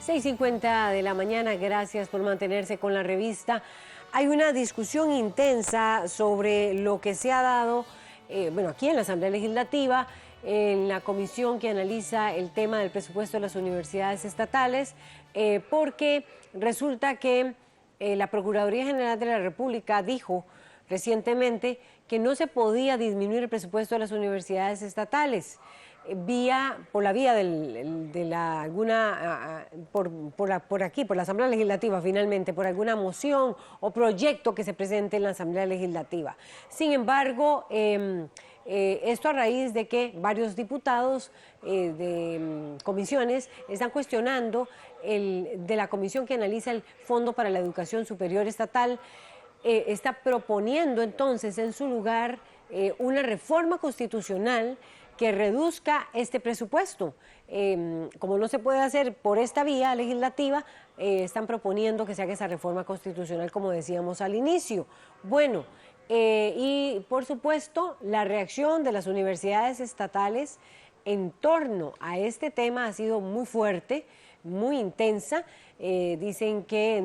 6:50 de la mañana, gracias por mantenerse con la revista. Hay una discusión intensa sobre lo que se ha dado, aquí en la Asamblea Legislativa, en la comisión que analiza el tema del presupuesto de las universidades estatales, porque resulta que la Procuraduría General de la República dijo recientemente que no se podía disminuir el presupuesto de las universidades estatales por la vía por la Asamblea Legislativa, finalmente, por alguna moción o proyecto que se presente en la Asamblea Legislativa. Sin embargo, esto a raíz de que varios diputados de comisiones están cuestionando de la comisión que analiza el Fondo para la Educación Superior Estatal, está proponiendo entonces en su lugar una reforma constitucional que reduzca este presupuesto. Como no se puede hacer por esta vía legislativa, están proponiendo que se haga esa reforma constitucional, como decíamos al inicio. Bueno, y por supuesto, la reacción de las universidades estatales en torno a este tema ha sido muy fuerte, muy intensa. Dicen que,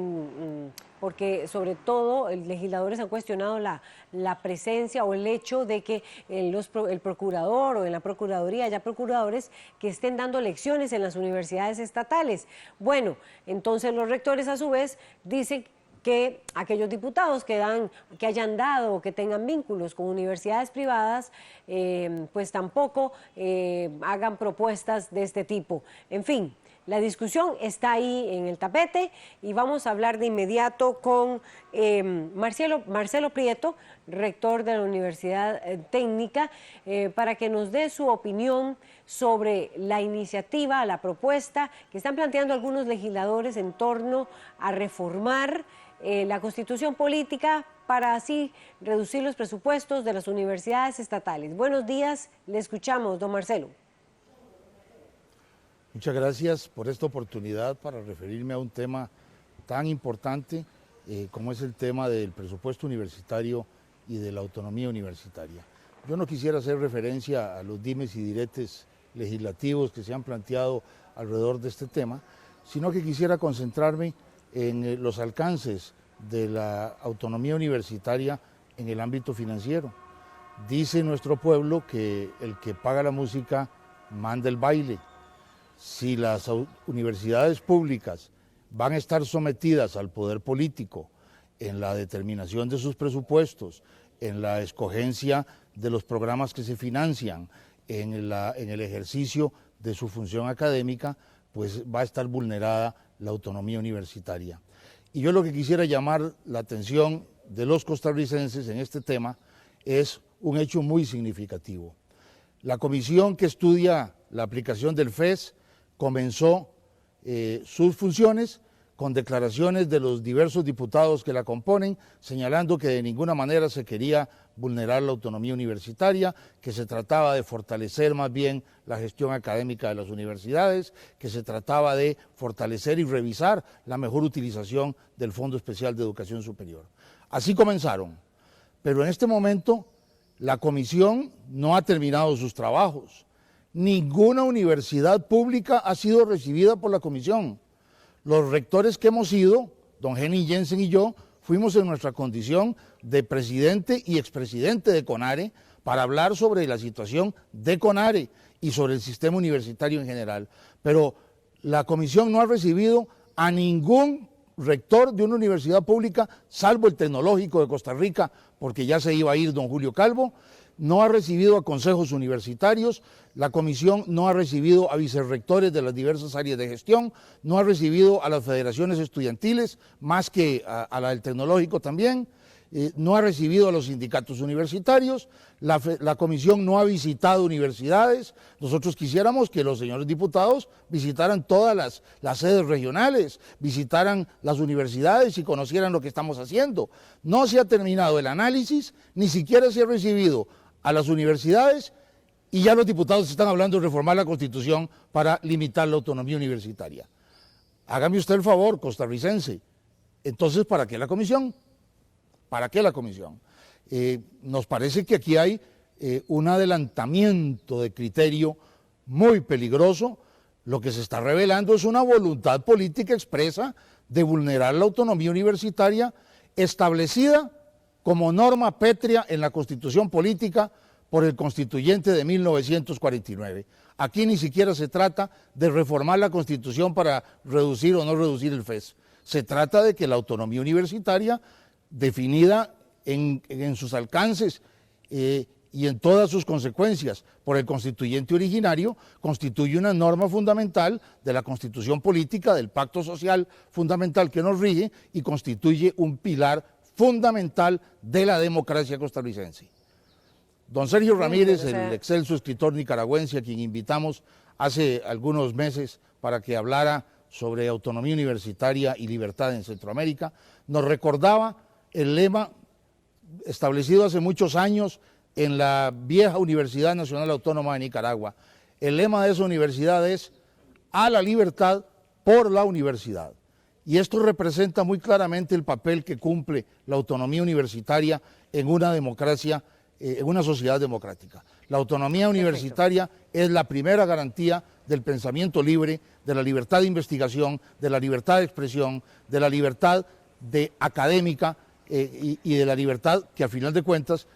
porque sobre todo legisladores han cuestionado la presencia o el hecho de que el procurador o en la procuraduría haya procuradores que estén dando lecciones en las universidades estatales. Bueno, entonces los rectores a su vez dicen que aquellos diputados que hayan dado o que tengan vínculos con universidades privadas, pues tampoco hagan propuestas de este tipo. En fin, la discusión está ahí en el tapete y vamos a hablar de inmediato con Marcelo Prieto, rector de la Universidad Técnica, para que nos dé su opinión sobre la iniciativa, la propuesta que están planteando algunos legisladores en torno a reformar la Constitución política para así reducir los presupuestos de las universidades estatales. Buenos días, le escuchamos, don Marcelo. Muchas gracias por esta oportunidad para referirme a un tema tan importante como es el tema del presupuesto universitario y de la autonomía universitaria. Yo no quisiera hacer referencia a los dimes y diretes legislativos que se han planteado alrededor de este tema, sino que quisiera concentrarme en los alcances de la autonomía universitaria en el ámbito financiero. Dice nuestro pueblo que el que paga la música manda el baile. Si las universidades públicas van a estar sometidas al poder político en la determinación de sus presupuestos, en la escogencia de los programas que se financian, en el ejercicio de su función académica, pues va a estar vulnerada la autonomía universitaria. Y yo lo que quisiera llamar la atención de los costarricenses en este tema es un hecho muy significativo. La comisión que estudia la aplicación del FES comenzó sus funciones con declaraciones de los diversos diputados que la componen, señalando que de ninguna manera se quería vulnerar la autonomía universitaria, que se trataba de fortalecer más bien la gestión académica de las universidades, que se trataba de fortalecer y revisar la mejor utilización del Fondo Especial de Educación Superior. Así comenzaron, pero en este momento la comisión no ha terminado sus trabajos. Ninguna universidad pública ha sido recibida por la comisión. Los rectores que hemos ido, don Henny Jensen y yo, fuimos en nuestra condición de presidente y expresidente de CONARE para hablar sobre la situación de CONARE y sobre el sistema universitario en general. Pero la comisión no ha recibido a ningún rector de una universidad pública, salvo el Tecnológico de Costa Rica, porque ya se iba a ir don Julio Calvo. No ha recibido a consejos universitarios, la comisión no ha recibido a vicerrectores de las diversas áreas de gestión, no ha recibido a las federaciones estudiantiles, más que a la del Tecnológico también, no ha recibido a los sindicatos universitarios, la comisión no ha visitado universidades. Nosotros quisiéramos que los señores diputados visitaran todas las sedes regionales, visitaran las universidades y conocieran lo que estamos haciendo. No se ha terminado el análisis, ni siquiera se ha recibido a las universidades y ya los diputados están hablando de reformar la Constitución para limitar la autonomía universitaria. Hágame usted el favor, costarricense. Entonces, ¿para qué la comisión? ¿Para qué la comisión? Nos parece que aquí hay un adelantamiento de criterio muy peligroso Lo que se está revelando es una voluntad política expresa de vulnerar la autonomía universitaria establecida como norma pétrea en la Constitución política por el constituyente de 1949. Aquí ni siquiera se trata de reformar la Constitución para reducir o no reducir el FES. Se trata de que la autonomía universitaria, definida en sus alcances y en todas sus consecuencias por el constituyente originario, constituye una norma fundamental de la Constitución política, del pacto social fundamental que nos rige y constituye un pilar fundamental de la democracia costarricense. Don Sergio Ramírez, el excelso escritor nicaragüense, a quien invitamos hace algunos meses para que hablara sobre autonomía universitaria y libertad en Centroamérica, nos recordaba el lema establecido hace muchos años en la vieja Universidad Nacional Autónoma de Nicaragua. El lema de esa universidad es "a la libertad por la universidad". Y esto representa muy claramente el papel que cumple la autonomía universitaria en una democracia, en una sociedad democrática. La autonomía universitaria es la primera garantía del pensamiento libre, de la libertad de investigación, de la libertad de expresión, de la libertad académica y de la libertad que a final de cuentas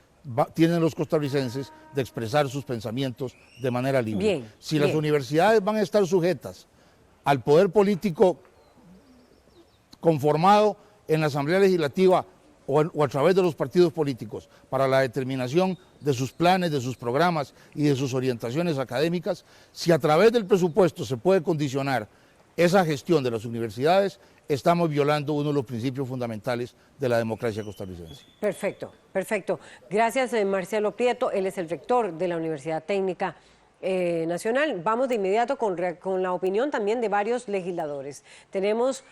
tienen los costarricenses de expresar sus pensamientos de manera libre. Si las universidades van a estar sujetas al poder político conformado en la Asamblea Legislativa o a través de los partidos políticos para la determinación de sus planes, de sus programas y de sus orientaciones académicas, si a través del presupuesto se puede condicionar esa gestión de las universidades, estamos violando uno de los principios fundamentales de la democracia costarricense. Perfecto, perfecto. Gracias, Marcelo Prieto. Él es el rector de la Universidad Técnica Nacional. Vamos de inmediato con la opinión también de varios legisladores. Tenemos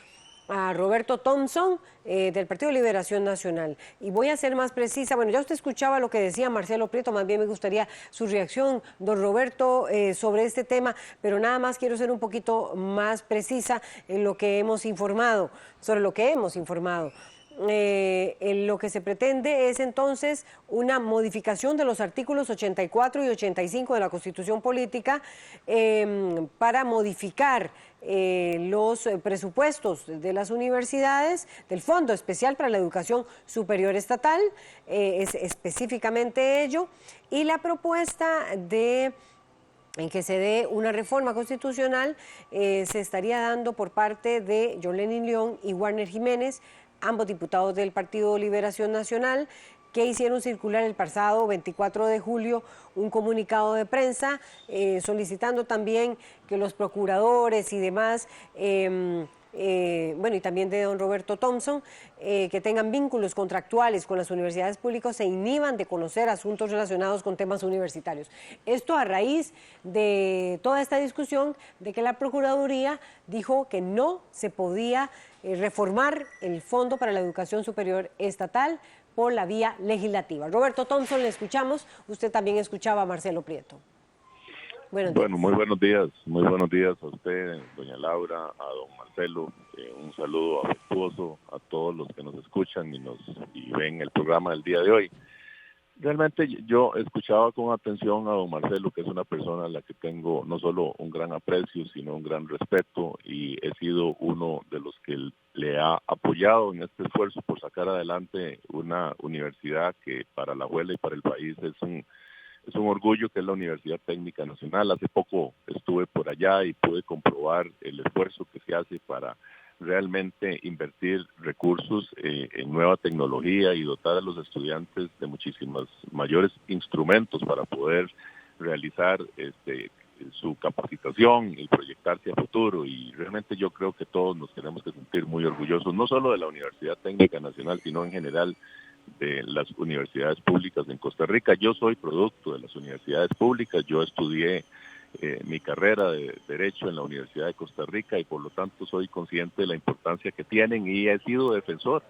a Roberto Thompson del Partido de Liberación Nacional. Y voy a ser más precisa. Bueno, ya usted escuchaba lo que decía Marcelo Prieto, más bien me gustaría su reacción, don Roberto, sobre este tema, pero nada más quiero ser un poquito más precisa en lo que hemos informado, sobre lo que hemos informado. Lo que se pretende es entonces una modificación de los artículos 84 y 85 de la Constitución Política para modificar los presupuestos de las universidades, del Fondo Especial para la Educación Superior Estatal, es específicamente ello, y la propuesta en que se dé una reforma constitucional se estaría dando por parte de John Lenin León y Warner Jiménez, ambos diputados del Partido Liberación Nacional, que hicieron circular el pasado 24 de julio un comunicado de prensa solicitando también que los procuradores y demás, bueno, y también de don Roberto Thompson, que tengan vínculos contractuales con las universidades públicas se inhiban de conocer asuntos relacionados con temas universitarios. Esto a raíz de toda esta discusión de que la Procuraduría dijo que no se podía reformar el Fondo para la Educación Superior Estatal por la vía legislativa. Roberto Thompson, le escuchamos. Usted también escuchaba a Marcelo Prieto. Bueno, muy buenos días a usted, doña Laura, a don Marcelo, un saludo afectuoso a todos los que nos escuchan y ven el programa del día de hoy. Realmente yo escuchaba con atención a don Marcelo, que es una persona a la que tengo no solo un gran aprecio, sino un gran respeto, y he sido uno de los que le ha apoyado en este esfuerzo por sacar adelante una universidad que para la abuela y para el país es un orgullo, que es la Universidad Técnica Nacional. Hace poco estuve por allá y pude comprobar el esfuerzo que se hace para realmente invertir recursos en nueva tecnología y dotar a los estudiantes de muchísimos mayores instrumentos para poder realizar su capacitación y proyectarse a futuro. Y realmente yo creo que todos nos tenemos que sentir muy orgullosos, no solo de la Universidad Técnica Nacional, sino en general de las universidades públicas en Costa Rica. Yo soy producto de las universidades públicas, yo estudié mi carrera de Derecho en la Universidad de Costa Rica y por lo tanto soy consciente de la importancia que tienen y he sido defensor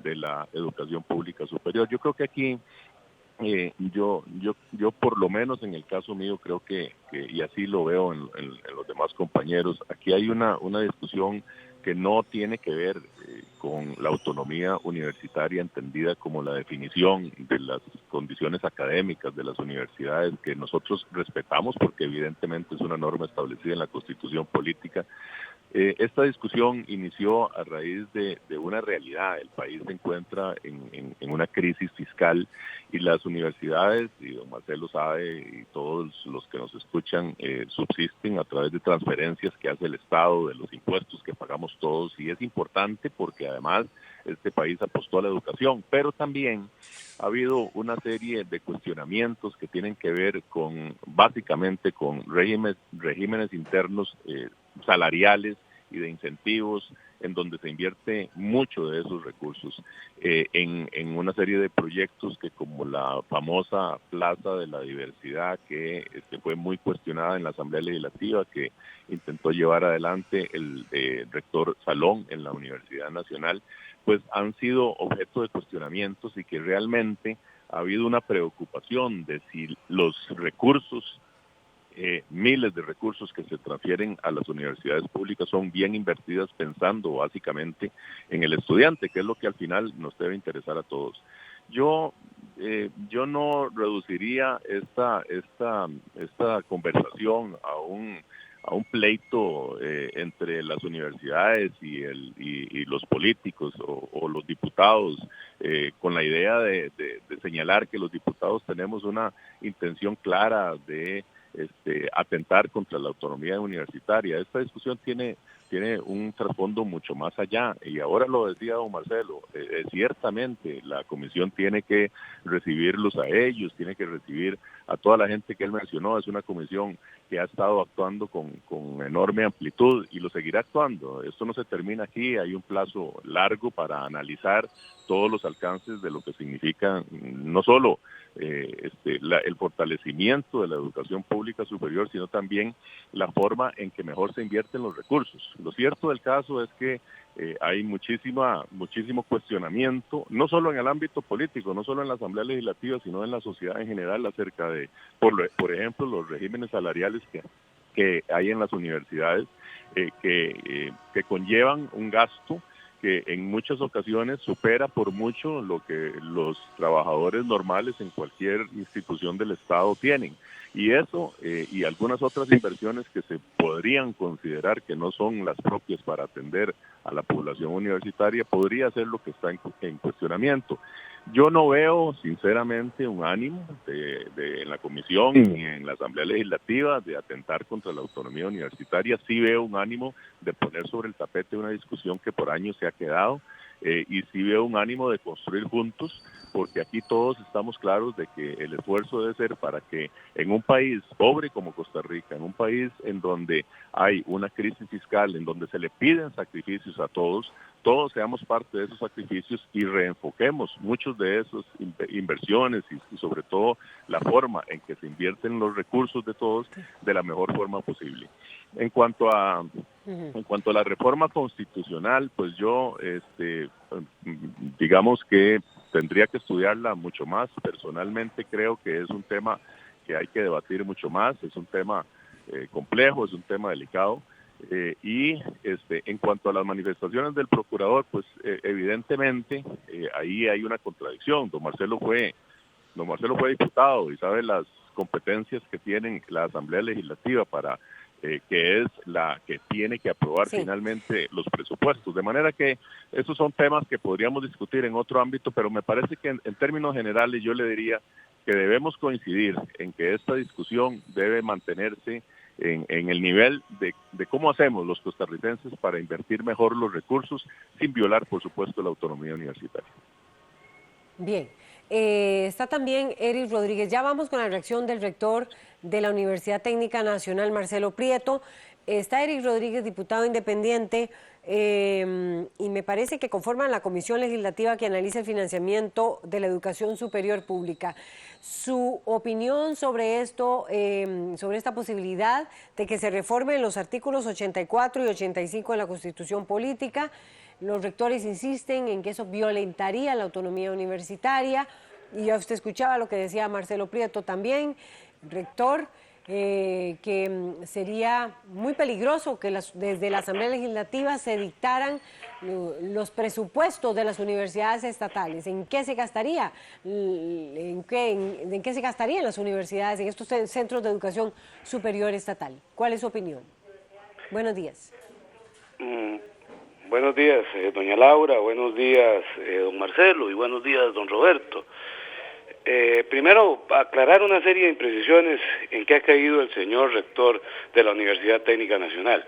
de la educación pública superior. Yo creo que aquí, yo por lo menos en el caso mío creo que y así lo veo en los demás compañeros, aquí hay una discusión que no tiene que ver con la autonomía universitaria entendida como la definición de las condiciones académicas de las universidades, que nosotros respetamos porque evidentemente es una norma establecida en la Constitución política. Esta discusión inició a raíz de una realidad. El país se encuentra en una crisis fiscal y las universidades, y don Marcelo sabe, y todos los que nos escuchan, subsisten a través de transferencias que hace el Estado, de los impuestos que pagamos todos, y es importante porque además este país apostó a la educación, pero también ha habido una serie de cuestionamientos que tienen que ver con, básicamente, con regímenes internos salariales y de incentivos, en donde se invierte mucho de esos recursos en una serie de proyectos que, como la famosa Plaza de la Diversidad, que fue muy cuestionada en la Asamblea Legislativa, que intentó llevar adelante el rector Salón en la Universidad Nacional, pues han sido objeto de cuestionamientos y que realmente ha habido una preocupación de si los recursos, miles de recursos que se transfieren a las universidades públicas son bien invertidas, pensando básicamente en el estudiante, que es lo que al final nos debe interesar a todos. Yo no reduciría esta conversación a un pleito entre las universidades y los políticos o los diputados, con la idea de señalar que los diputados tenemos una intención clara de atentar contra la autonomía universitaria. Esta discusión tiene un trasfondo mucho más allá, y ahora lo decía don Marcelo, ciertamente la comisión tiene que recibirlos a ellos, tiene que recibir a toda la gente que él mencionó. Es una comisión que ha estado actuando con enorme amplitud y lo seguirá actuando. Esto no se termina aquí, hay un plazo largo para analizar todos los alcances de lo que significa no solo el fortalecimiento de la educación pública superior, sino también la forma en que mejor se invierten los recursos. Lo cierto del caso es que hay muchísimo cuestionamiento, no solo en el ámbito político, no solo en la Asamblea Legislativa, sino en la sociedad en general, acerca de, por ejemplo, los regímenes salariales que hay en las universidades, que conllevan un gasto que en muchas ocasiones supera por mucho lo que los trabajadores normales en cualquier institución del Estado tienen. Y eso y algunas otras inversiones que se podrían considerar que no son las propias para atender a la población universitaria, podría ser lo que está en cuestionamiento. Yo no veo, sinceramente, un ánimo en la comisión ni en la Asamblea Legislativa de atentar contra la autonomía universitaria. Sí veo un ánimo de poner sobre el tapete una discusión que por años se ha quedado, y sí veo un ánimo de construir juntos, porque aquí todos estamos claros de que el esfuerzo debe ser para que en un país pobre como Costa Rica, en un país en donde hay una crisis fiscal, en donde se le piden sacrificios a todos seamos parte de esos sacrificios y reenfoquemos muchos de esas inversiones y sobre todo la forma en que se invierten los recursos de todos de la mejor forma posible. En cuanto a la reforma constitucional, pues yo digamos que tendría que estudiarla mucho más. Personalmente creo que es un tema que hay que debatir mucho más, es un tema complejo, es un tema delicado. En cuanto a las manifestaciones del procurador, pues evidentemente ahí hay una contradicción. Don Marcelo fue diputado y sabe las competencias que tiene la Asamblea Legislativa para que es la que tiene que aprobar finalmente los presupuestos. De manera que esos son temas que podríamos discutir en otro ámbito, pero me parece que en términos generales yo le diría que debemos coincidir en que esta discusión debe mantenerse en el nivel de cómo hacemos los costarricenses para invertir mejor los recursos sin violar, por supuesto, la autonomía universitaria. Bien, está también Eric Rodríguez. Ya vamos con la reacción del rector de la Universidad Técnica Nacional, Marcelo Prieto. Está Eric Rodríguez, diputado independiente, y me parece que conforman la comisión legislativa que analiza el financiamiento de la educación superior pública. Su opinión sobre esto, sobre esta posibilidad de que se reformen los artículos 84 y 85 de la Constitución Política. Los rectores insisten en que eso violentaría la autonomía universitaria, y ya usted escuchaba lo que decía Marcelo Prieto también, rector, que sería muy peligroso que desde la Asamblea Legislativa se dictaran los presupuestos de las universidades estatales, ¿en qué se gastaría? ¿En qué se gastarían las universidades, en estos centros de educación superior estatal? ¿Cuál es su opinión? Buenos días. Buenos días, doña Laura, buenos días, don Marcelo, y buenos días, don Roberto. Primero, aclarar una serie de imprecisiones en que ha caído el señor rector de la Universidad Técnica Nacional.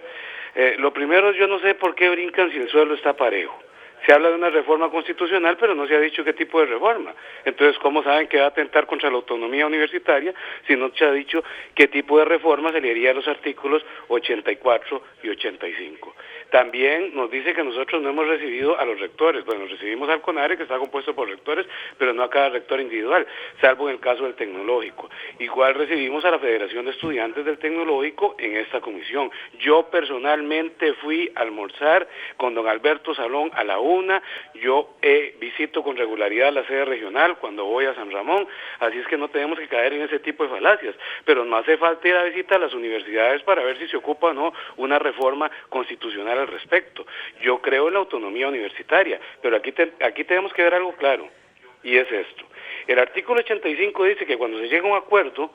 Lo primero, yo no sé por qué brincan si el suelo está parejo. Se habla de una reforma constitucional, pero no se ha dicho qué tipo de reforma. Entonces, ¿cómo saben que va a atentar contra la autonomía universitaria si no se ha dicho qué tipo de reforma se le haría a los artículos 84 y 85? También nos dice que nosotros no hemos recibido a los rectores. Bueno, recibimos al CONARE, que está compuesto por rectores, pero no a cada rector individual, salvo en el caso del Tecnológico. Igual recibimos a la Federación de Estudiantes del Tecnológico en esta comisión. Yo personalmente fui a almorzar con don Alberto Salón a la una. Yo visito con regularidad la sede regional cuando voy a San Ramón, así es que no tenemos que caer en ese tipo de falacias, pero no hace falta ir a visitar las universidades para ver si se ocupa o no una reforma constitucional al respecto. Yo creo en la autonomía universitaria, pero aquí tenemos que ver algo claro, y es esto. El artículo 85 dice que cuando se llega a un acuerdo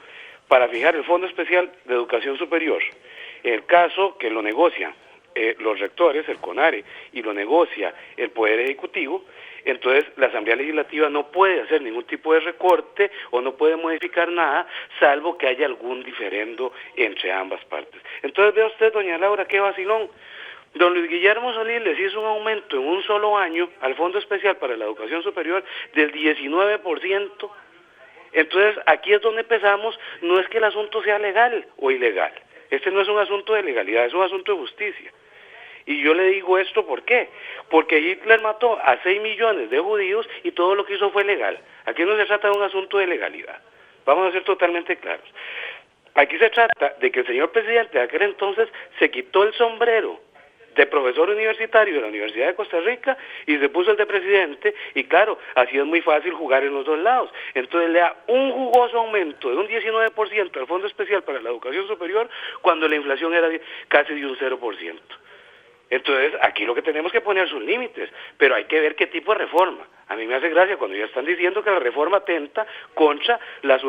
para fijar el Fondo Especial de Educación Superior, en el caso que lo negocian los rectores, el CONARE, y lo negocia el Poder Ejecutivo, entonces la Asamblea Legislativa no puede hacer ningún tipo de recorte o no puede modificar nada, salvo que haya algún diferendo entre ambas partes. Entonces vea usted, doña Laura, qué vacilón. Don Luis Guillermo Solís les hizo un aumento en un solo año al Fondo Especial para la Educación Superior del 19%. Entonces aquí es donde empezamos, no es que el asunto sea legal o ilegal. Este no es un asunto de legalidad, es un asunto de justicia. Y yo le digo esto, ¿por qué? Porque Hitler mató a 6 millones de judíos y todo lo que hizo fue legal. Aquí no se trata de un asunto de legalidad. Vamos a ser totalmente claros. Aquí se trata de que el señor presidente de aquel entonces se quitó el sombrero de profesor universitario de la Universidad de Costa Rica y se puso el de presidente, y claro, así es muy fácil jugar en los dos lados. Entonces le da un jugoso aumento de un 19% al Fondo Especial para la Educación Superior cuando la inflación era casi de un 0%. Entonces, aquí lo que tenemos que poner sus límites, pero hay que ver qué tipo de reforma. A mí me hace gracia cuando ya están diciendo que la reforma atenta contra las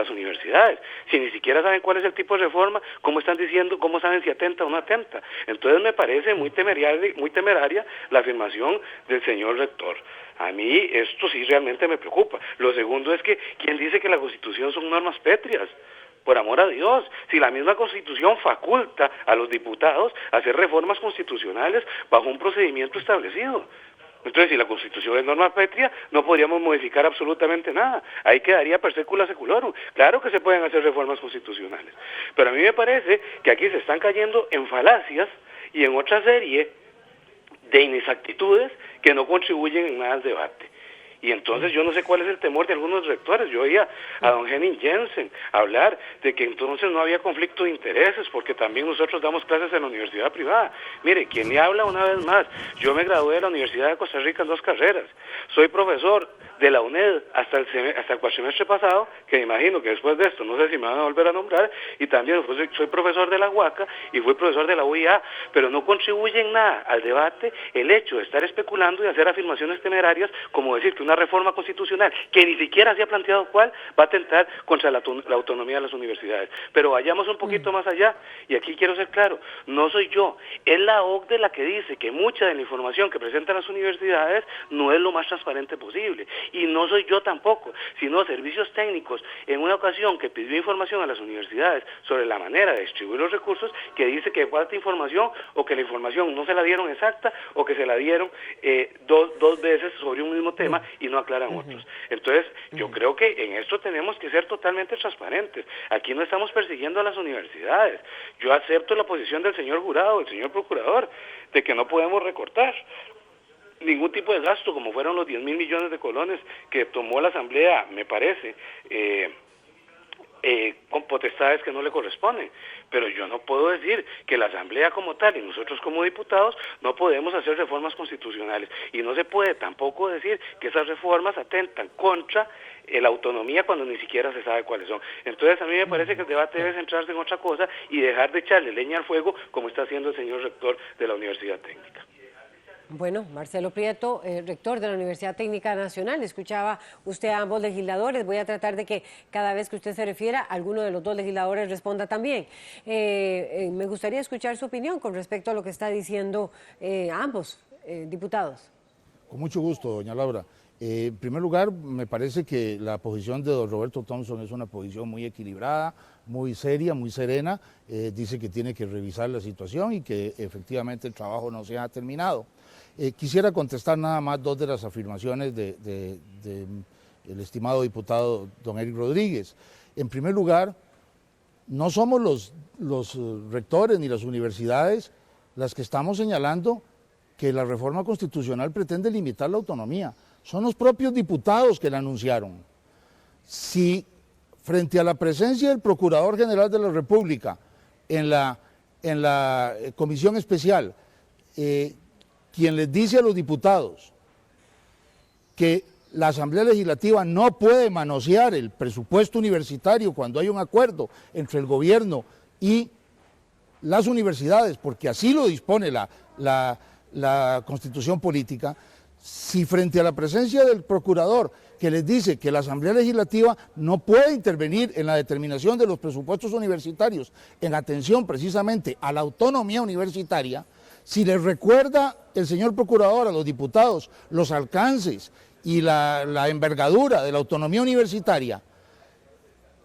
universidades. Si ni siquiera saben cuál es el tipo de reforma, ¿cómo están diciendo, cómo saben si atenta o no atenta? Entonces me parece muy temeraria la afirmación del señor rector. A mí esto sí realmente me preocupa. Lo segundo es que, ¿quién dice que la Constitución son normas pétreas? Por amor a Dios, si la misma Constitución faculta a los diputados a hacer reformas constitucionales bajo un procedimiento establecido. Entonces, si la Constitución es norma pétrea, no podríamos modificar absolutamente nada. Ahí quedaría per secula seculorum. Claro que se pueden hacer reformas constitucionales. Pero a mí me parece que aquí se están cayendo en falacias y en otra serie de inexactitudes que no contribuyen en nada al debate. Y entonces yo no sé cuál es el temor de algunos rectores. Yo oía a don Henning Jensen hablar de que entonces no había conflicto de intereses porque también nosotros damos clases en la universidad privada. Mire, quien le habla una vez más, yo me gradué de la Universidad de Costa Rica en 2 carreras. Soy profesor de la UNED hasta el cuatrimestre pasado, que me imagino que después de esto no sé si me van a volver a nombrar, y también soy profesor de la UACA y fui profesor de la UIA, pero no contribuye en nada al debate el hecho de estar especulando y hacer afirmaciones temerarias como decir que una reforma constitucional, que ni siquiera se ha planteado cuál, va a atentar contra la autonomía de las universidades. Pero vayamos un poquito más allá, y aquí quiero ser claro, no soy yo, es la OCDE la que dice que mucha de la información que presentan las universidades no es lo más transparente posible, y no soy yo tampoco, sino servicios técnicos, en una ocasión que pidió información a las universidades sobre la manera de distribuir los recursos, que dice que falta información, o que la información no se la dieron exacta, o que se la dieron dos veces sobre un mismo tema, y no aclaran otros. Entonces, yo creo que en esto tenemos que ser totalmente transparentes. Aquí no estamos persiguiendo a las universidades. Yo acepto la posición del señor jurado, del señor procurador, de que no podemos recortar ningún tipo de gasto, como fueron los 10.000 millones de colones que tomó la Asamblea, me parece, con potestades que no le corresponden. Pero yo no puedo decir que la Asamblea como tal y nosotros como diputados no podemos hacer reformas constitucionales, y no se puede tampoco decir que esas reformas atentan contra la autonomía cuando ni siquiera se sabe cuáles son. Entonces a mí me parece que el debate debe centrarse en otra cosa y dejar de echarle leña al fuego como está haciendo el señor rector de la Universidad Técnica. Bueno, Marcelo Prieto, rector de la Universidad Técnica Nacional, escuchaba usted a ambos legisladores. Voy a tratar de que cada vez que usted se refiera, alguno de los dos legisladores responda también. Me gustaría escuchar su opinión con respecto a lo que está diciendo ambos diputados. Con mucho gusto, doña Laura. En primer lugar, me parece que la posición de don Roberto Thompson es una posición muy equilibrada, muy seria, muy serena. Dice que tiene que revisar la situación y que efectivamente el trabajo no se ha terminado. Quisiera contestar nada más dos de las afirmaciones del estimado diputado don Eric Rodríguez. En primer lugar, no somos los rectores ni las universidades las que estamos señalando que la reforma constitucional pretende limitar la autonomía. Son los propios diputados que la anunciaron. Si frente a la presencia del Procurador General de la República en la comisión especial, quien les dice a los diputados que la Asamblea Legislativa no puede manosear el presupuesto universitario cuando hay un acuerdo entre el gobierno y las universidades, porque así lo dispone la Constitución Política, si frente a la presencia del Procurador que les dice que la Asamblea Legislativa no puede intervenir en la determinación de los presupuestos universitarios en atención precisamente a la autonomía universitaria, si les recuerda el señor Procurador a los diputados los alcances y la envergadura de la autonomía universitaria,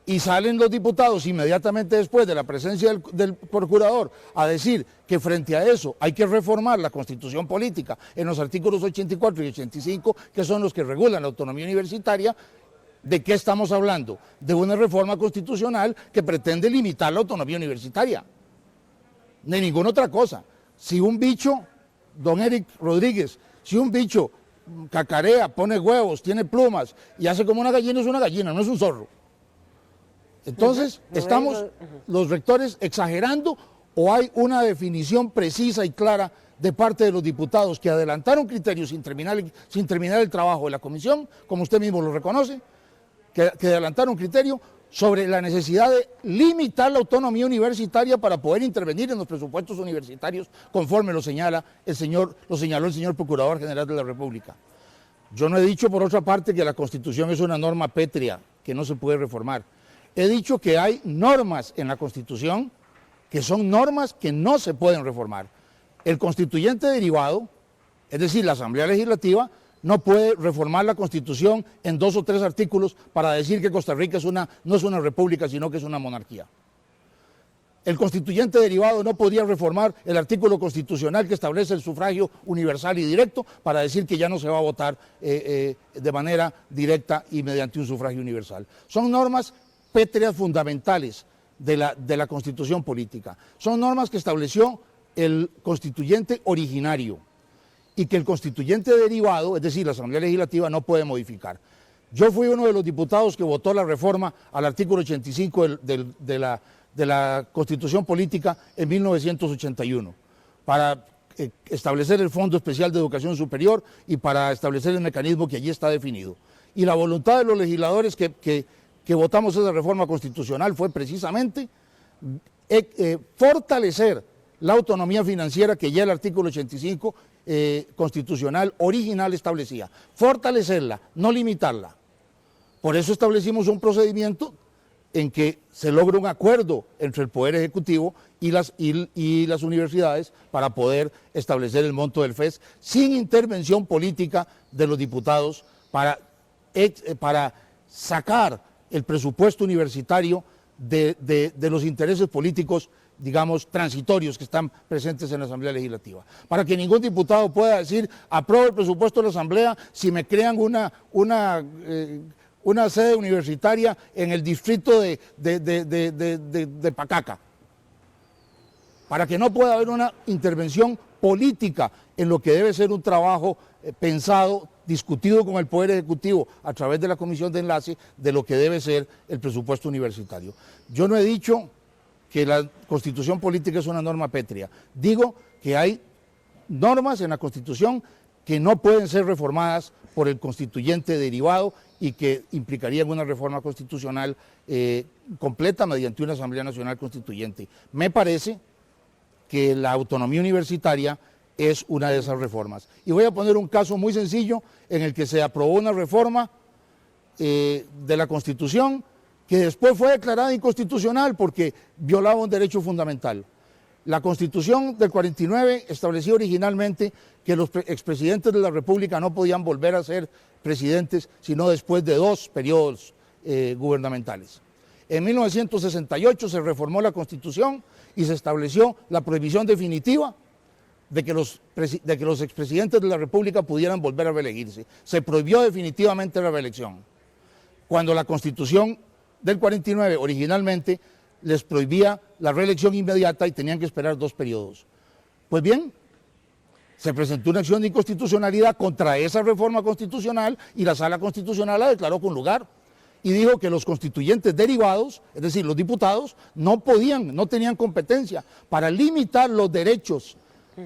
y salen los diputados inmediatamente después de la presencia del Procurador a decir que frente a eso hay que reformar la Constitución Política en los artículos 84 y 85, que son los que regulan la autonomía universitaria, ¿de qué estamos hablando? De una reforma constitucional que pretende limitar la autonomía universitaria, de ninguna otra cosa. Si un bicho, don Eric Rodríguez, si un bicho cacarea, pone huevos, tiene plumas y hace como una gallina, es una gallina, no es un zorro. Entonces, ¿estamos los rectores exagerando o hay una definición precisa y clara de parte de los diputados que adelantaron criterios sin terminar el trabajo de la comisión, como usted mismo lo reconoce, que adelantaron criterio sobre la necesidad de limitar la autonomía universitaria para poder intervenir en los presupuestos universitarios, conforme lo señaló el señor Procurador General de la República? Yo no he dicho, por otra parte, que la Constitución es una norma pétrea que no se puede reformar. He dicho que hay normas en la Constitución que son normas que no se pueden reformar. El constituyente derivado, es decir, la Asamblea Legislativa, no puede reformar la Constitución en 2 o 3 artículos para decir que Costa Rica no es una república, sino que es una monarquía. El constituyente derivado no podría reformar el artículo constitucional que establece el sufragio universal y directo para decir que ya no se va a votar de manera directa y mediante un sufragio universal. Son normas pétreas fundamentales de la Constitución Política. Son normas que estableció el constituyente originario y que el constituyente derivado, es decir, la Asamblea Legislativa, no puede modificar. Yo fui uno de los diputados que votó la reforma al artículo 85 de la Constitución Política en 1981 para establecer el Fondo Especial de Educación Superior y para establecer el mecanismo que allí está definido. Y la voluntad de los legisladores que votamos esa reforma constitucional fue precisamente fortalecer la autonomía financiera que ya el artículo 85 constitucional original establecía. Fortalecerla, no limitarla. Por eso establecimos un procedimiento en que se logra un acuerdo entre el Poder Ejecutivo y las universidades para poder establecer el monto del FES sin intervención política de los diputados para sacar el presupuesto universitario de los intereses políticos, digamos, transitorios que están presentes en la Asamblea Legislativa. Para que ningún diputado pueda decir, apruebo el presupuesto de la Asamblea si me crean una sede universitaria en el distrito de Pacaca. Para que no pueda haber una intervención política en lo que debe ser un trabajo pensado, discutido con el Poder Ejecutivo a través de la Comisión de Enlace de lo que debe ser el presupuesto universitario. Yo no he dicho que la Constitución Política es una norma pétrea. Digo que hay normas en la Constitución que no pueden ser reformadas por el constituyente derivado y que implicarían una reforma constitucional completa mediante una Asamblea Nacional Constituyente. Me parece que la autonomía universitaria es una de esas reformas. Y voy a poner un caso muy sencillo en el que se aprobó una reforma de la Constitución que después fue declarada inconstitucional porque violaba un derecho fundamental. La Constitución del 49 establecía originalmente que los expresidentes de la República no podían volver a ser presidentes sino después de 2 periodos gubernamentales. En 1968 se reformó la Constitución y se estableció la prohibición definitiva de que los expresidentes de la República pudieran volver a reelegirse. Se prohibió definitivamente la reelección. Cuando la Constitución del 49 originalmente les prohibía la reelección inmediata y tenían que esperar 2 periodos. Pues bien, se presentó una acción de inconstitucionalidad contra esa reforma constitucional y la Sala Constitucional la declaró con lugar y dijo que los constituyentes derivados, es decir, los diputados, no tenían competencia para limitar los derechos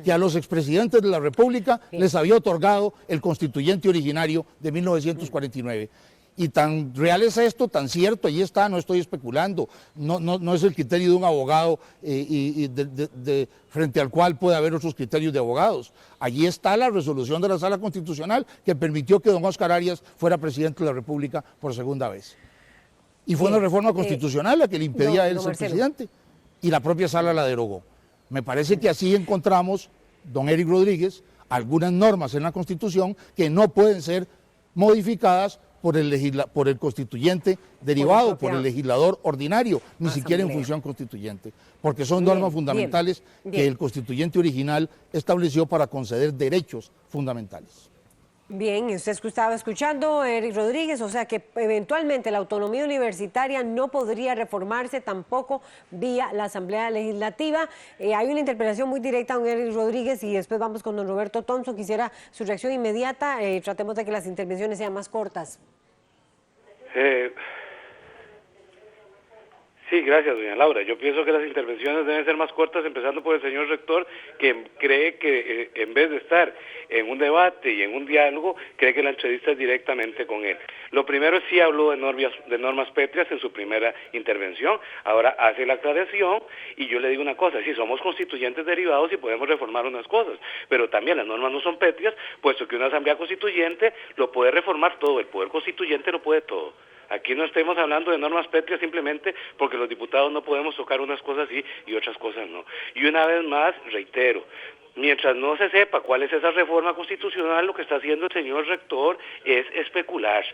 que a los expresidentes de la República les había otorgado el constituyente originario de 1949. Y tan real es esto, tan cierto, ahí está, no estoy especulando, no es el criterio de un abogado frente al cual puede haber otros criterios de abogados. Allí está la resolución de la Sala Constitucional que permitió que don Óscar Arias fuera presidente de la República por 2ª vez. Y fue una reforma constitucional la que le impedía a él ser presidente, y la propia Sala la derogó. Me parece que así encontramos, don Eric Rodríguez, algunas normas en la Constitución que no pueden ser modificadas por el constituyente derivado, por el legislador ordinario, ni siquiera en función constituyente, porque son normas fundamentales que el constituyente original estableció para conceder derechos fundamentales. Bien, y usted estaba escuchando, Eric Rodríguez, o sea que eventualmente la autonomía universitaria no podría reformarse tampoco vía la Asamblea Legislativa. Hay una interpelación muy directa a don Eric Rodríguez y después vamos con don Roberto Thompson. Quisiera su reacción inmediata, tratemos de que las intervenciones sean más cortas. Sí, gracias, doña Laura. Yo pienso que las intervenciones deben ser más cortas, empezando por el señor rector, que cree que en vez de estar en un debate y en un diálogo, cree que la entrevista es directamente con él. Lo primero es sí habló de normas pétreas en su primera intervención, ahora hace la aclaración y yo le digo una cosa, sí, somos constituyentes derivados y podemos reformar unas cosas, pero también las normas no son pétreas, puesto que una asamblea constituyente lo puede reformar todo, el poder constituyente lo puede todo. Aquí no estemos hablando de normas pétreas simplemente porque los diputados no podemos tocar unas cosas sí y otras cosas no. Y una vez más, reitero, mientras no se sepa cuál es esa reforma constitucional, lo que está haciendo el señor rector es especular,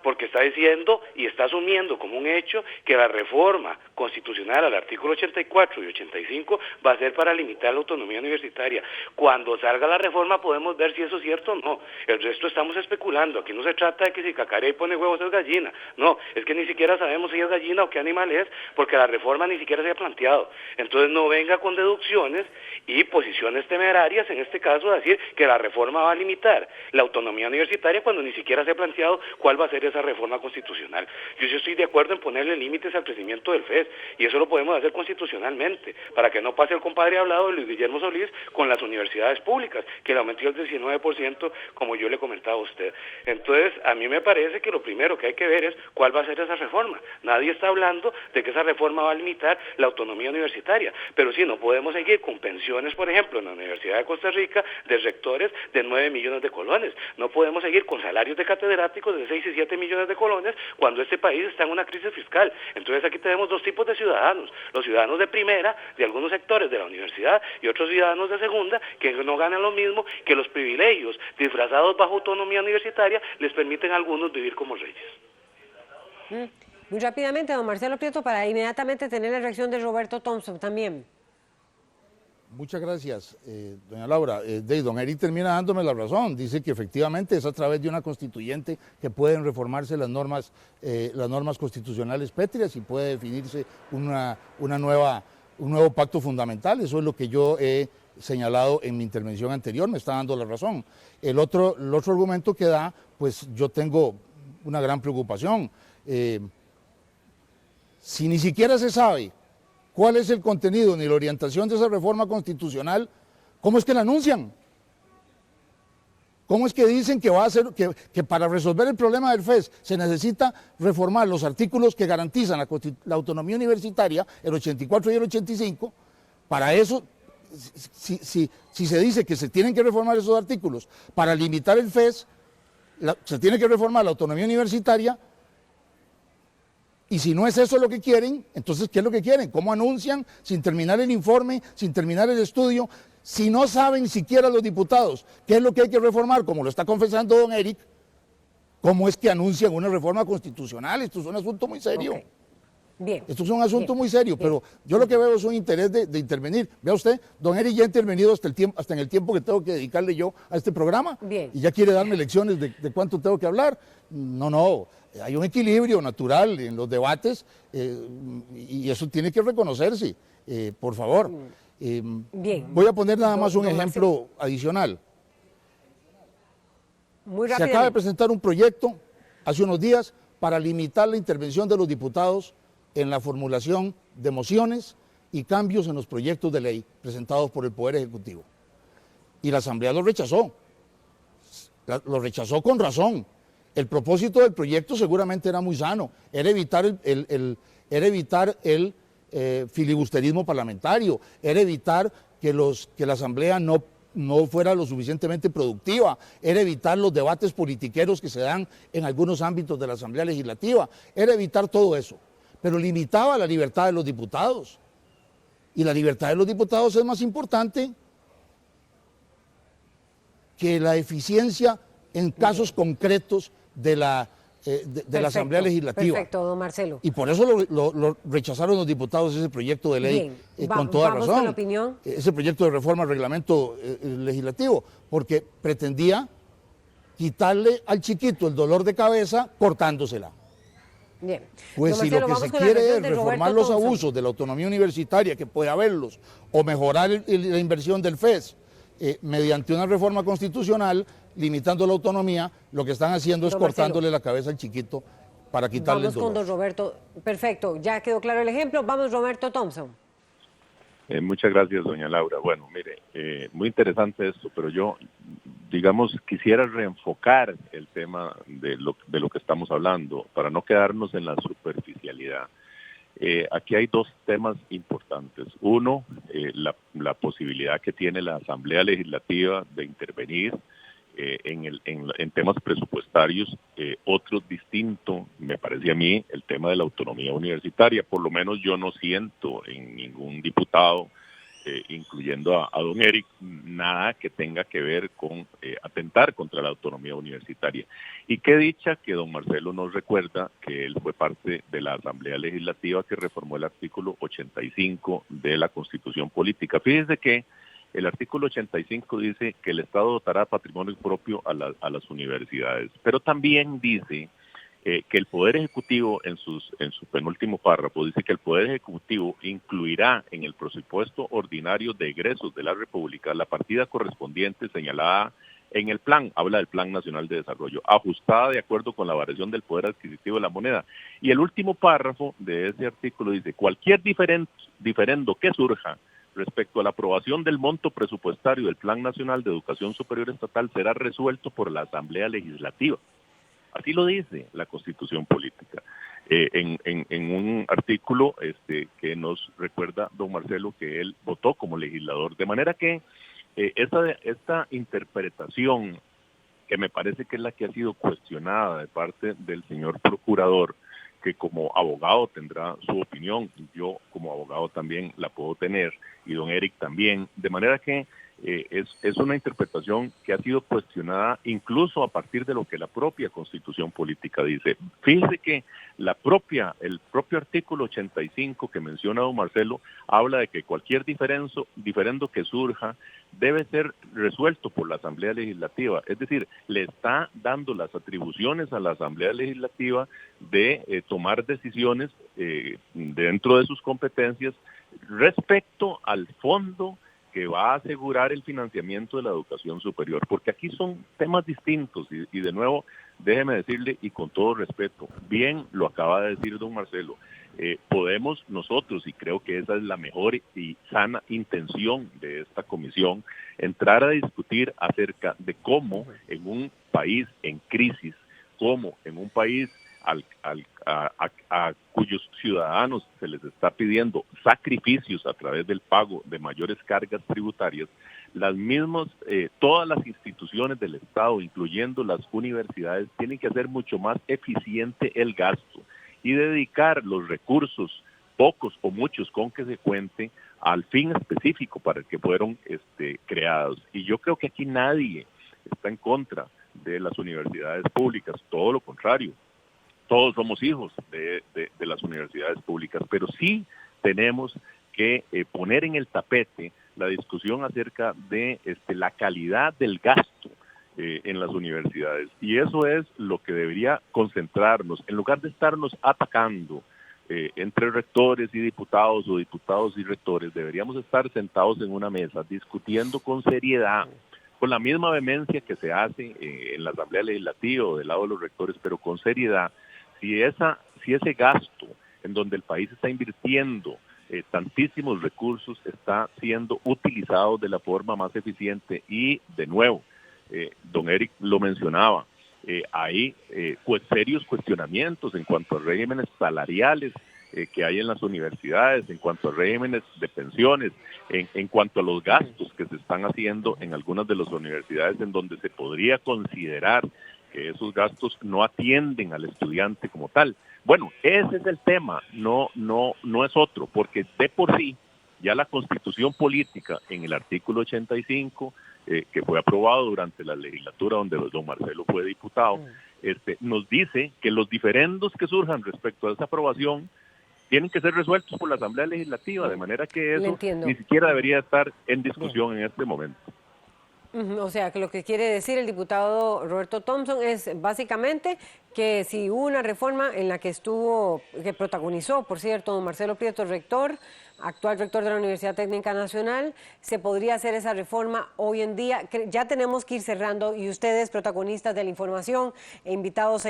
porque está diciendo y está asumiendo como un hecho que la reforma constitucional al artículo 84 y 85 va a ser para limitar la autonomía universitaria. Cuando salga la reforma podemos ver si eso es cierto o no. El resto estamos especulando. Aquí no se trata de que si Cacarey pone huevos es gallina. No, es que ni siquiera sabemos si es gallina o qué animal es, porque la reforma ni siquiera se ha planteado. Entonces no venga con deducciones y posiciones temerarias, en este caso, a decir que la reforma va a limitar la autonomía universitaria cuando ni siquiera se ha planteado cuál va a ser esa reforma constitucional. Yo sí estoy de acuerdo en ponerle límites al crecimiento del FES, y eso lo podemos hacer constitucionalmente, para que no pase el compadre hablado de Luis Guillermo Solís con las universidades públicas, que le aumentó el 19%, como yo le comentaba a usted. Entonces, a mí me parece que lo primero que hay que ver es cuál va a ser esa reforma. Nadie está hablando de que esa reforma va a limitar la autonomía universitaria, pero sí, no podemos seguir con pensiones, por ejemplo, en la Universidad de Costa Rica, de rectores de 9 millones de colones. No podemos seguir con salarios de catedráticos de 6 y 7 millones de colones cuando este país está en una crisis fiscal. Entonces aquí tenemos 2 tipos de ciudadanos, los ciudadanos de primera de algunos sectores de la universidad y otros ciudadanos de segunda que no ganan lo mismo, que los privilegios disfrazados bajo autonomía universitaria les permiten a algunos vivir como reyes. Muy rápidamente, don Marcelo Prieto, para inmediatamente tener la reacción de Roberto Thompson también. Muchas gracias, doña Laura. Don Eric termina dándome la razón. Dice que efectivamente es a través de una constituyente que pueden reformarse las normas constitucionales pétreas y puede definirse un nuevo pacto fundamental. Eso es lo que yo he señalado en mi intervención anterior, me está dando la razón. El otro argumento que da, pues yo tengo una gran preocupación. Si ni siquiera se sabe cuál es el contenido ni la orientación de esa reforma constitucional, ¿cómo es que la anuncian? ¿Cómo es que dicen que va a ser que para resolver el problema del FES se necesita reformar los artículos que garantizan la autonomía universitaria, el 84 y el 85? Para eso si se dice que se tienen que reformar esos artículos para limitar el FES, se tiene que reformar la autonomía universitaria, y si no es eso lo que quieren, entonces ¿qué es lo que quieren? ¿Cómo anuncian sin terminar el informe, sin terminar el estudio? Si no saben siquiera los diputados qué es lo que hay que reformar, como lo está confesando don Eric, ¿cómo es que anuncian una reforma constitucional? Esto es un asunto muy serio. Okay. Bien. Esto es un asunto muy serio, pero yo lo que veo es un interés de intervenir. Vea usted, don Eric ya ha intervenido hasta en el tiempo que tengo que dedicarle yo a este programa. Bien. Y ya quiere darme lecciones de cuánto tengo que hablar. No, hay un equilibrio natural en los debates y eso tiene que reconocerse, por favor. Bien. Voy a poner nada más un ejemplo adicional. Muy Se acaba de presentar un proyecto hace unos días para limitar la intervención de los diputados en la formulación de mociones y cambios en los proyectos de ley presentados por el Poder Ejecutivo. Y la Asamblea lo rechazó. Lo rechazó con razón. El propósito del proyecto seguramente era muy sano, era evitar el filibusterismo parlamentario, era evitar que la Asamblea no fuera lo suficientemente productiva, era evitar los debates politiqueros que se dan en algunos ámbitos de la Asamblea Legislativa, era evitar todo eso, pero limitaba la libertad de los diputados. Y la libertad de los diputados es más importante que la eficiencia en casos concretos de la Asamblea Legislativa. Perfecto, don Marcelo. Y por eso lo rechazaron los diputados ese proyecto de ley con toda razón. ¿Vamos con la opinión? Ese proyecto de reforma al reglamento legislativo, porque pretendía quitarle al chiquito el dolor de cabeza cortándosela. Bien. Pues si lo que se quiere es reformar los abusos de la autonomía universitaria, que puede haberlos, o mejorar la inversión del FES mediante una reforma constitucional, limitando la autonomía, lo que están haciendo es cortándole la cabeza al chiquito para quitarle el dolor. Vamos con don Roberto. Perfecto, ya quedó claro el ejemplo. Vamos, Roberto Thompson. Muchas gracias, doña Laura. Bueno, mire, muy interesante esto, pero yo, digamos, quisiera reenfocar el tema de lo que estamos hablando, para no quedarnos en la superficialidad. Aquí hay dos temas importantes. Uno, la posibilidad que tiene la Asamblea Legislativa de intervenir en temas presupuestarios. Otro distinto, me parece a mí, el tema de la autonomía universitaria. Por lo menos yo no siento en ningún diputado, incluyendo a don Eric, nada que tenga que ver con atentar contra la autonomía universitaria. Y qué dicha que don Marcelo nos recuerda que él fue parte de la Asamblea Legislativa que reformó el artículo 85 de la Constitución Política. Fíjese que el artículo 85 dice que el Estado dotará patrimonio propio a las universidades, pero también dice que el Poder Ejecutivo, en su penúltimo párrafo, dice que el Poder Ejecutivo incluirá en el presupuesto ordinario de egresos de la República la partida correspondiente señalada en el plan, habla del Plan Nacional de Desarrollo, ajustada de acuerdo con la variación del poder adquisitivo de la moneda. Y el último párrafo de ese artículo dice, cualquier diferendo que surja respecto a la aprobación del monto presupuestario del Plan Nacional de Educación Superior Estatal será resuelto por la Asamblea Legislativa. Así lo dice la Constitución Política, en un artículo que nos recuerda don Marcelo que él votó como legislador. De manera que esta interpretación, que me parece que es la que ha sido cuestionada de parte del señor procurador, que como abogado tendrá su opinión, yo como abogado también la puedo tener, y don Eric también, de manera que es una interpretación que ha sido cuestionada incluso a partir de lo que la propia Constitución Política dice. Fíjese que el propio artículo 85 que menciona don Marcelo habla de que cualquier diferendo que surja debe ser resuelto por la Asamblea Legislativa, es decir, le está dando las atribuciones a la Asamblea Legislativa de tomar decisiones dentro de sus competencias respecto al fondo que va a asegurar el financiamiento de la educación superior, porque aquí son temas distintos y de nuevo, déjeme decirle y con todo respeto, bien lo acaba de decir don Marcelo, podemos nosotros, y creo que esa es la mejor y sana intención de esta comisión, entrar a discutir acerca de cómo en un país en crisis, cómo en un país a cuyos ciudadanos se les está pidiendo sacrificios a través del pago de mayores cargas tributarias, todas las instituciones del Estado, incluyendo las universidades, tienen que hacer mucho más eficiente el gasto y dedicar los recursos, pocos o muchos con que se cuente, al fin específico para el que fueron creados. Y yo creo que aquí nadie está en contra de las universidades públicas, todo lo contrario. Todos somos hijos de las universidades públicas, pero sí tenemos que poner en el tapete la discusión acerca de la calidad del gasto en las universidades. Y eso es lo que debería concentrarnos, en lugar de estarnos atacando entre rectores y diputados o diputados y rectores, deberíamos estar sentados en una mesa discutiendo con seriedad, con la misma vehemencia que se hace en la Asamblea Legislativa o del lado de los rectores, pero con seriedad. Si ese gasto en donde el país está invirtiendo tantísimos recursos está siendo utilizado de la forma más eficiente y, de nuevo, don Eric lo mencionaba, hay serios cuestionamientos en cuanto a regímenes salariales que hay en las universidades, en cuanto a regímenes de pensiones, en cuanto a los gastos que se están haciendo en algunas de las universidades en donde se podría considerar que esos gastos no atienden al estudiante como tal. Bueno, ese es el tema, no es otro, porque de por sí ya la Constitución política en el artículo 85, que fue aprobado durante la legislatura donde don Marcelo fue diputado, nos dice que los diferendos que surjan respecto a esa aprobación tienen que ser resueltos por la Asamblea Legislativa, de manera que eso ni siquiera debería estar en discusión en este momento. O sea, que lo que quiere decir el diputado Roberto Thompson es básicamente que si hubo una reforma en la que protagonizó, por cierto, don Marcelo Prieto, actual rector de la Universidad Técnica Nacional, se podría hacer esa reforma hoy en día. Ya tenemos que ir cerrando y ustedes, protagonistas de la información e invitados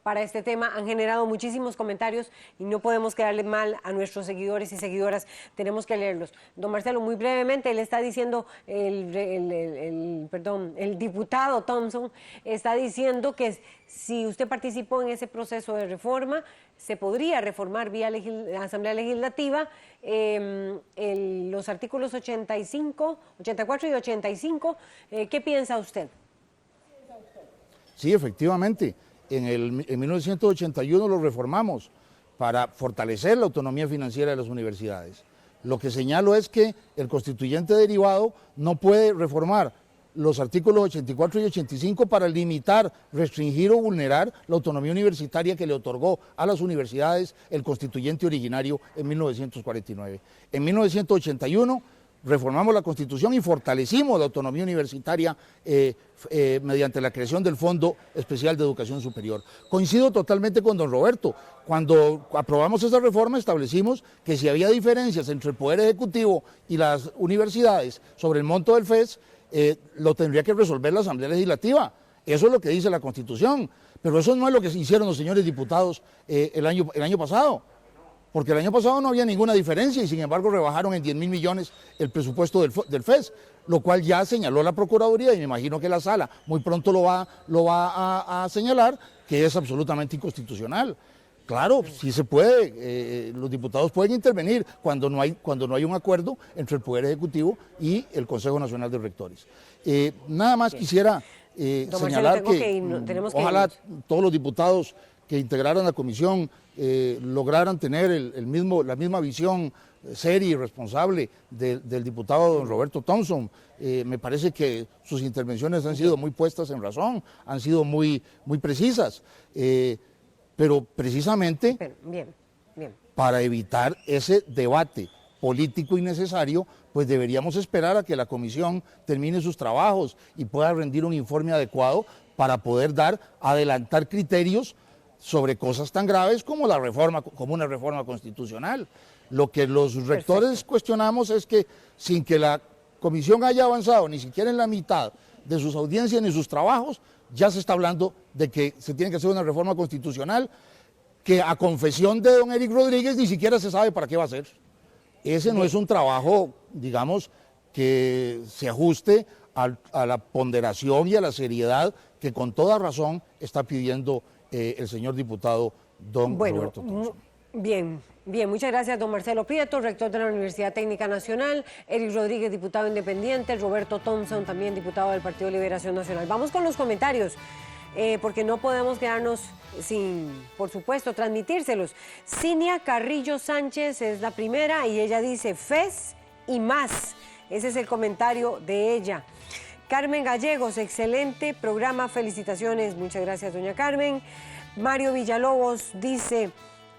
para este tema, han generado muchísimos comentarios y no podemos quedarle mal a nuestros seguidores y seguidoras, tenemos que leerlos. Don Marcelo, muy brevemente, él está diciendo, el diputado Thompson está diciendo que si usted participó en ese proceso de reforma, se podría reformar vía Asamblea Legislativa los artículos 84 y 85. ¿Qué piensa usted? Sí, efectivamente. En 1981 lo reformamos para fortalecer la autonomía financiera de las universidades. Lo que señalo es que el constituyente derivado no puede reformar los artículos 84 y 85 para limitar, restringir o vulnerar la autonomía universitaria que le otorgó a las universidades el constituyente originario en 1949. En 1981 reformamos la Constitución y fortalecimos la autonomía universitaria mediante la creación del Fondo Especial de Educación Superior. Coincido totalmente con don Roberto. Cuando aprobamos esa reforma establecimos que si había diferencias entre el Poder Ejecutivo y las universidades sobre el monto del FES, lo tendría que resolver la Asamblea Legislativa. Eso es lo que dice la Constitución, pero eso no es lo que hicieron los señores diputados el año pasado, porque el año pasado no había ninguna diferencia y sin embargo rebajaron en 10.000 millones el presupuesto del FES, lo cual ya señaló la Procuraduría y me imagino que la Sala muy pronto lo va a señalar, que es absolutamente inconstitucional. Claro, sí se puede, los diputados pueden intervenir cuando no hay un acuerdo entre el Poder Ejecutivo y el Consejo Nacional de Rectores. Nada más quisiera señalar que ojalá todos los diputados que integraran la comisión lograran tener la misma visión seria y responsable del diputado don Roberto Thompson. Me parece que sus intervenciones han sido muy puestas en razón, han sido muy precisas. Pero precisamente para evitar ese debate político innecesario, pues deberíamos esperar a que la comisión termine sus trabajos y pueda rendir un informe adecuado para poder adelantar criterios sobre cosas tan graves como una reforma constitucional. Lo que los rectores cuestionamos es que sin que la comisión haya avanzado ni siquiera en la mitad de sus audiencias ni sus trabajos, ya se está hablando de que se tiene que hacer una reforma constitucional que a confesión de don Eric Rodríguez ni siquiera se sabe para qué va a ser. Ese no es un trabajo, digamos, que se ajuste a la ponderación y a la seriedad que con toda razón está pidiendo el señor diputado don Roberto Thompson. Bien, muchas gracias, don Marcelo Prieto, rector de la Universidad Técnica Nacional, Eric Rodríguez, diputado independiente, Roberto Thompson, también diputado del Partido de Liberación Nacional. Vamos con los comentarios, porque no podemos quedarnos sin, por supuesto, transmitírselos. Cinia Carrillo Sánchez es la primera y ella dice, FES y más. Ese es el comentario de ella. Carmen Gallegos, excelente programa, felicitaciones. Muchas gracias, doña Carmen. Mario Villalobos dice,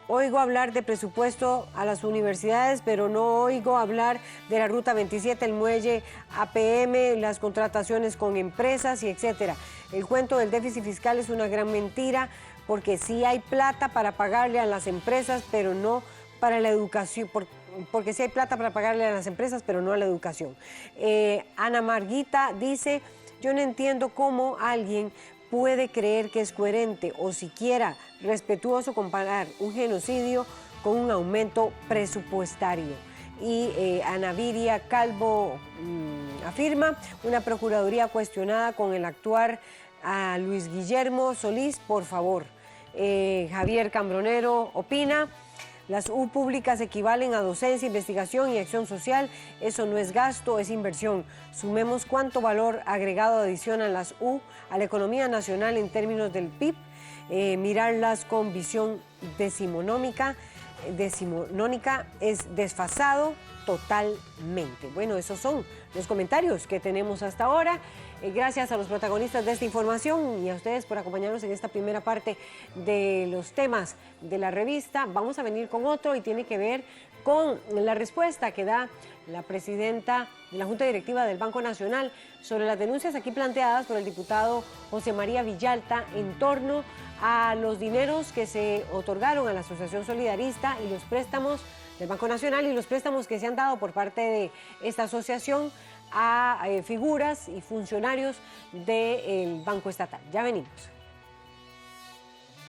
oigo hablar de presupuesto a las universidades, pero no oigo hablar de la Ruta 27, el muelle APM, las contrataciones con empresas y etcétera. El cuento del déficit fiscal es una gran mentira, porque sí hay plata para pagarle a las empresas, pero no para la educación, porque sí hay plata para pagarle a las empresas, pero no a la educación. Ana Marguita dice, yo no entiendo cómo alguien puede creer que es coherente o siquiera respetuoso comparar un genocidio con un aumento presupuestario. Y Ana Viria Calvo afirma, una procuraduría cuestionada con el actuar a Luis Guillermo Solís, por favor. Javier Cambronero opina, las U públicas equivalen a docencia, investigación y acción social. Eso no es gasto, es inversión. Sumemos cuánto valor agregado adicionan las U a la economía nacional en términos del PIB. Mirarlas con visión decimonónica es desfasado totalmente. Bueno, esos son los comentarios que tenemos hasta ahora. Gracias a los protagonistas de esta información y a ustedes por acompañarnos en esta primera parte de los temas de la revista. Vamos a venir con otro y tiene que ver con la respuesta que da la presidenta de la Junta Directiva del Banco Nacional sobre las denuncias aquí planteadas por el diputado José María Villalta en torno a los dineros que se otorgaron a la Asociación Solidarista y los préstamos del Banco Nacional y los préstamos que se han dado por parte de esta asociación a figuras y funcionarios del Banco Estatal. Ya venimos.